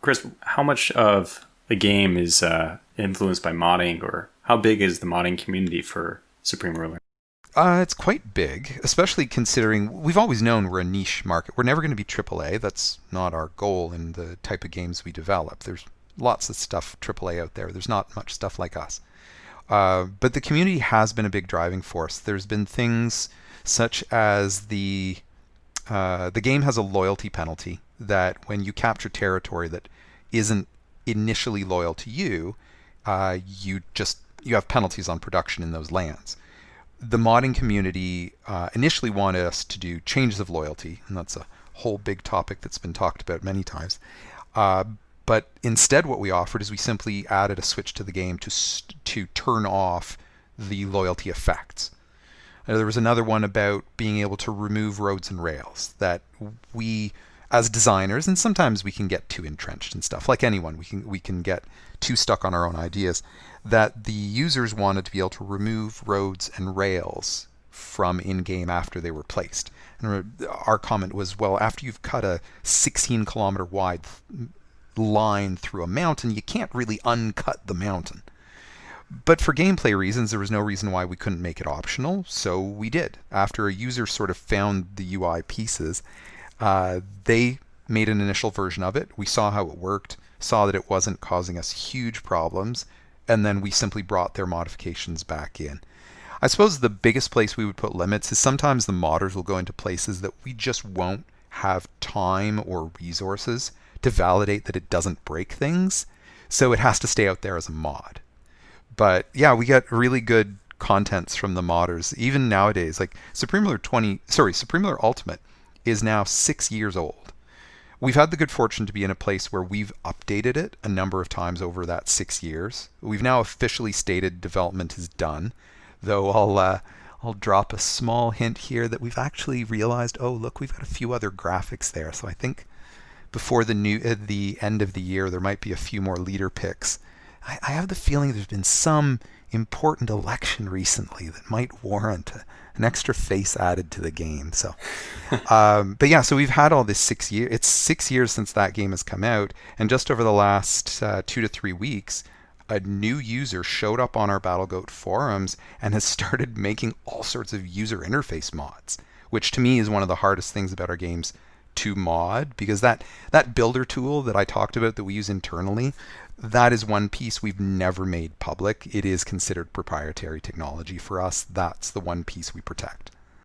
Chris, how much of the game is influenced by modding, or how big is the modding community for Supreme Ruler? It's quite big, especially considering we've always known we're a niche market. We're never going to be AAA. That's not our goal in the type of games we develop. There's lots of stuff AAA out there. There's not much stuff like us. But the community has been a big driving force. There's been things such as the game has a loyalty penalty that when you capture territory that isn't initially loyal to you, you have penalties on production in those lands. The modding community initially wanted us to do changes of loyalty, and that's a whole big topic that's been talked about many times. But instead what we offered is we simply added a switch to the game to turn off the loyalty effects. There was another one about being able to remove roads and rails that we, as designers, and sometimes we can get too entrenched in stuff. Like anyone, we can get too stuck on our own ideas. That the users wanted to be able to remove roads and rails from in-game after they were placed. And our comment was, well, after you've cut a 16-kilometer wide line through a mountain, you can't really uncut the mountain. But for gameplay reasons, there was no reason why we couldn't make it optional, so we did. After a user sort of found the UI pieces, they made an initial version of it. We saw how it worked, saw that it wasn't causing us huge problems, and then we simply brought their modifications back in. I suppose the biggest place we would put limits is sometimes the modders will go into places that we just won't have time or resources to validate that it doesn't break things, so it has to stay out there as a mod. But yeah, we get really good contents from the modders. Even nowadays, like Supreme Ruler Ultimate is now 6 years old. We've had the good fortune to be in a place where we've updated it a number of times over that 6 years. We've now officially stated development is done, though I'll drop a small hint here that we've actually realized, oh look, we've got a few other graphics there. So I think before the end of the year, there might be a few more leader picks. I have the feeling there's been some important election recently that might warrant an extra face added to the game. So, but yeah, so we've had all this 6 years. It's 6 years since that game has come out, and just over the last 2 to 3 weeks, a new user showed up on our Battlegoat forums and has started making all sorts of user interface mods, which to me is one of the hardest things about our games to mod, because that builder tool that I talked about that we use internally, that is one piece we've never made public. It is considered proprietary technology for us. That's the one piece we protect.